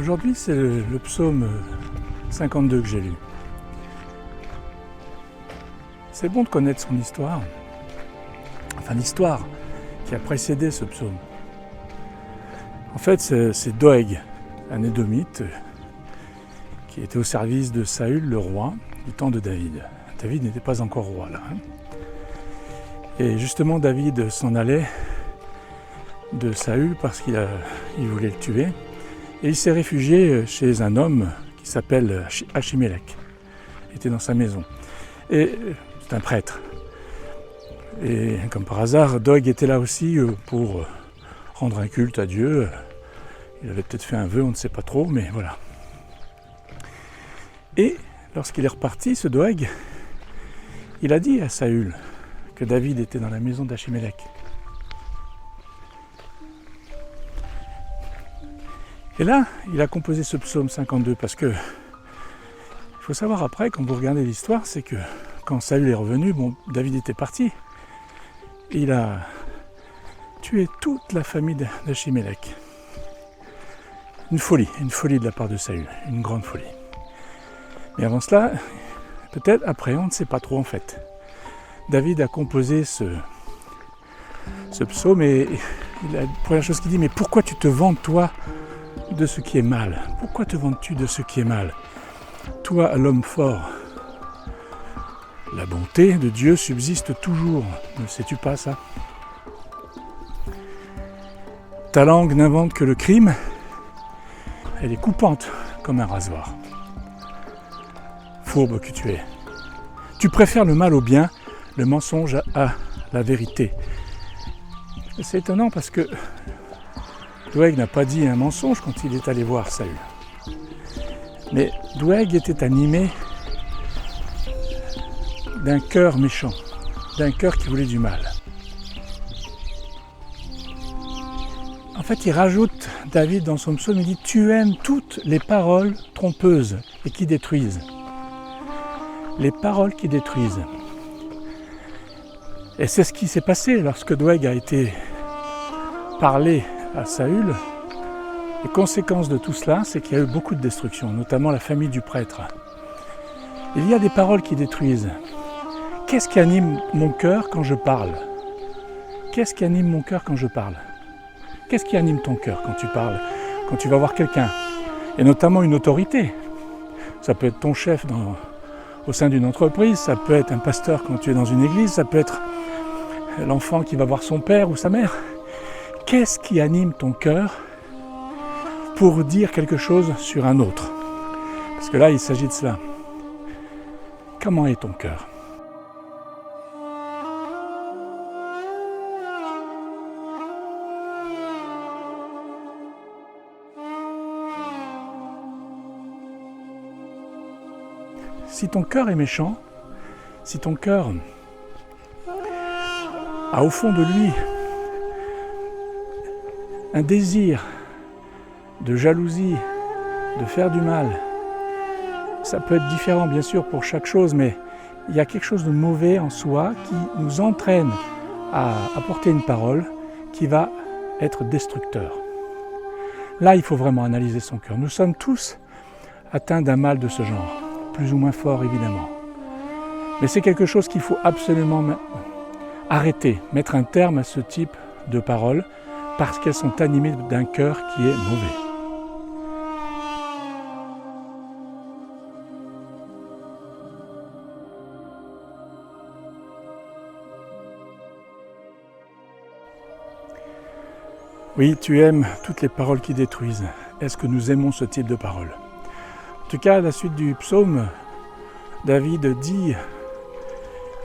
Aujourd'hui, c'est le psaume 52 que j'ai lu. C'est bon de connaître son histoire, enfin l'histoire qui a précédé ce psaume. En fait, c'est Doeg, un Édomite, qui était au service de Saül, le roi, du temps de David. David n'était pas encore roi là. Et justement, David s'en allait de Saül parce qu'il voulait le tuer. Et il s'est réfugié chez un homme qui s'appelle Achimélec. Il était dans sa maison. Et c'est un prêtre. Et comme par hasard, Doeg était là aussi pour rendre un culte à Dieu. Il avait peut-être fait un vœu, on ne sait pas trop, mais voilà. Et lorsqu'il est reparti, ce Doeg, il a dit à Saül que David était dans la maison d'Achimélec. Et là, il a composé ce psaume 52 parce que, il faut savoir après, quand vous regardez l'histoire, c'est que quand Saül est revenu, David était parti. Il a tué toute la famille d'Achimélec. Une folie de la part de Saül, une grande folie. Mais avant cela, peut-être après, on ne sait pas trop en fait. David a composé ce psaume et la première chose qu'il dit, mais pourquoi tu te vantes toi de ce qui est mal? Pourquoi te vantes-tu de ce qui est mal? Toi, l'homme fort, la bonté de Dieu subsiste toujours. Ne sais-tu pas ça? Ta langue n'invente que le crime. Elle est coupante comme un rasoir. Fourbe que tu es. Tu préfères le mal au bien, le mensonge à la vérité. C'est étonnant parce que Doeg n'a pas dit un mensonge quand il est allé voir Saül. Mais Doeg était animé d'un cœur méchant, d'un cœur qui voulait du mal. En fait, il rajoute, David, dans son psaume, il dit « Tu aimes toutes les paroles trompeuses et qui détruisent. » Les paroles qui détruisent. Et c'est ce qui s'est passé lorsque Doeg a été parlé à Saül. Les conséquences de tout cela, c'est qu'il y a eu beaucoup de destruction, notamment la famille du prêtre. Il y a des paroles qui détruisent. Qu'est-ce qui anime mon cœur quand je parle? Qu'est-ce qui anime mon cœur quand je parle? Qu'est-ce qui anime ton cœur quand tu parles? Quand tu vas voir quelqu'un? Et notamment une autorité. Ça peut être ton chef au sein d'une entreprise, ça peut être un pasteur quand tu es dans une église, ça peut être l'enfant qui va voir son père ou sa mère. Qu'est-ce qui anime ton cœur pour dire quelque chose sur un autre? Parce que là, il s'agit de cela. Comment est ton cœur? Si ton cœur est méchant, si ton cœur a au fond de lui un désir de jalousie, de faire du mal, ça peut être différent bien sûr pour chaque chose, mais il y a quelque chose de mauvais en soi qui nous entraîne à apporter une parole qui va être destructeur. Là, il faut vraiment analyser son cœur. Nous sommes tous atteints d'un mal de ce genre, plus ou moins fort évidemment. Mais c'est quelque chose qu'il faut absolument arrêter, mettre un terme à ce type de paroles, parce qu'elles sont animées d'un cœur qui est mauvais. Oui, tu aimes toutes les paroles qui détruisent. Est-ce que nous aimons ce type de paroles? En tout cas, à la suite du psaume, David dit,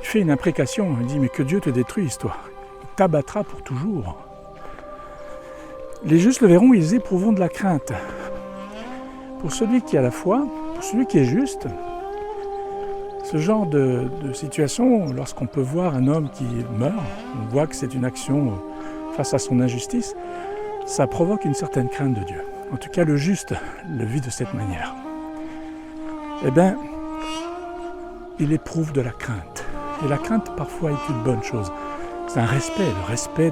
il fait une imprécation, il dit « Mais que Dieu te détruise, toi, il t'abattra pour toujours. » Les justes le verront, ils éprouveront de la crainte. Pour celui qui a la foi, pour celui qui est juste, ce genre de situation, lorsqu'on peut voir un homme qui meurt, on voit que c'est une action face à son injustice, ça provoque une certaine crainte de Dieu. En tout cas, le juste le vit de cette manière. Eh bien, il éprouve de la crainte. Et la crainte, parfois, est une bonne chose. C'est un respect, le respect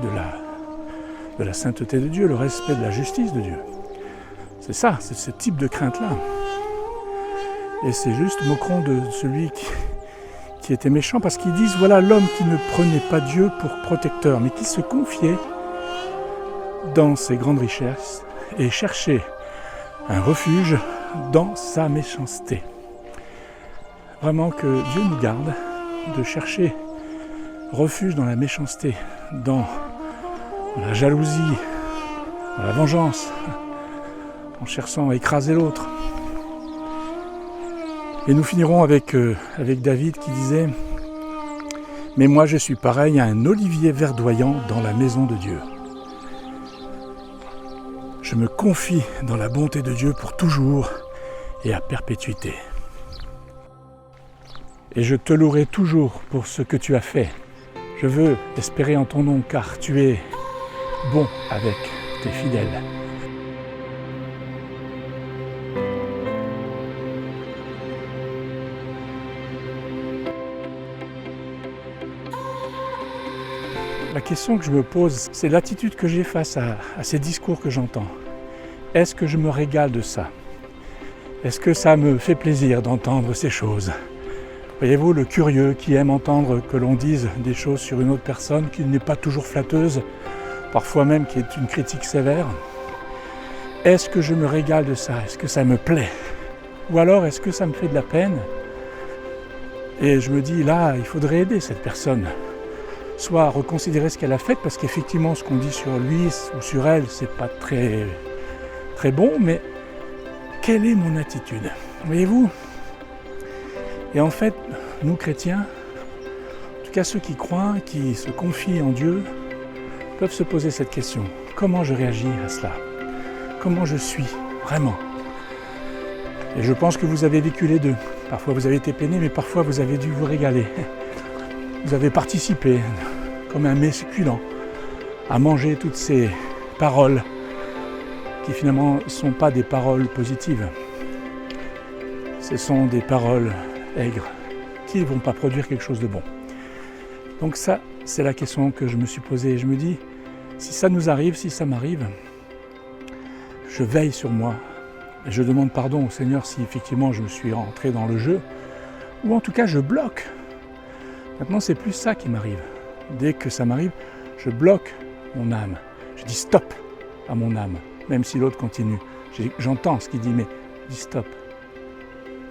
de la sainteté de Dieu, le respect de la justice de Dieu. C'est ça, c'est ce type de crainte-là. Et c'est juste moqueront de celui qui était méchant, parce qu'ils disent, voilà l'homme qui ne prenait pas Dieu pour protecteur, mais qui se confiait dans ses grandes richesses et cherchait un refuge dans sa méchanceté. Vraiment que Dieu nous garde de chercher refuge dans la méchanceté, dans la jalousie, dans la vengeance, en cherchant à écraser l'autre. Et nous finirons avec David qui disait « Mais moi je suis pareil à un olivier verdoyant dans la maison de Dieu. Je me confie dans la bonté de Dieu pour toujours et à perpétuité. Et je te louerai toujours pour ce que tu as fait. Je veux espérer en ton nom car tu es bon avec tes fidèles. » La question que je me pose, c'est l'attitude que j'ai face à ces discours que j'entends. Est-ce que je me régale de ça? Est-ce que ça me fait plaisir d'entendre ces choses? Voyez-vous, le curieux qui aime entendre que l'on dise des choses sur une autre personne qui n'est pas toujours flatteuse, parfois même qui est une critique sévère. Est-ce que je me régale de ça? Est-ce que ça me plaît? Ou alors est-ce que ça me fait de la peine? Et je me dis, là, il faudrait aider cette personne. Soit à reconsidérer ce qu'elle a fait, parce qu'effectivement ce qu'on dit sur lui ou sur elle, c'est pas très bon, mais quelle est mon attitude? Voyez-vous? Et en fait, nous chrétiens, en tout cas ceux qui croient, qui se confient en Dieu, peuvent se poser cette question. Comment je réagis à cela? Comment je suis vraiment? Et je pense que vous avez vécu les deux. Parfois vous avez été peiné, mais parfois vous avez dû vous régaler. Vous avez participé, comme un mesculent, à manger toutes ces paroles qui finalement ne sont pas des paroles positives. Ce sont des paroles aigres qui ne vont pas produire quelque chose de bon. Donc ça, c'est la question que je me suis posée. Et je me dis, si ça nous arrive, si ça m'arrive, je veille sur moi. Et je demande pardon au Seigneur si effectivement je me suis rentré dans le jeu, ou en tout cas je bloque. Maintenant, c'est plus ça qui m'arrive. Dès que ça m'arrive, je bloque mon âme. Je dis stop à mon âme, même si l'autre continue. J'entends ce qu'il dit, mais je dis stop.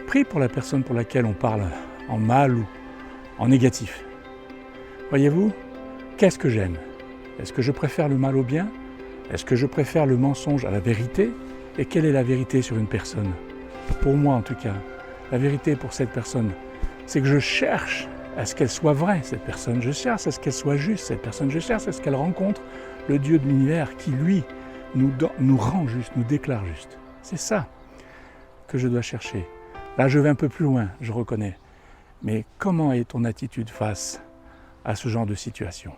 Prie pour la personne pour laquelle on parle en mal ou en négatif. Voyez-vous, qu'est-ce que j'aime? Est-ce que je préfère le mal au bien? Est-ce que je préfère le mensonge à la vérité? Et quelle est la vérité sur une personne? Pour moi, en tout cas, la vérité pour cette personne, c'est que je cherche à ce qu'elle soit vraie, cette personne. Je cherche à ce qu'elle soit juste, cette personne. Je cherche à ce qu'elle rencontre le Dieu de l'univers qui, lui, nous rend juste, nous déclare juste. C'est ça que je dois chercher. Là, je vais un peu plus loin, je reconnais. Mais comment est ton attitude face à ce genre de situation ?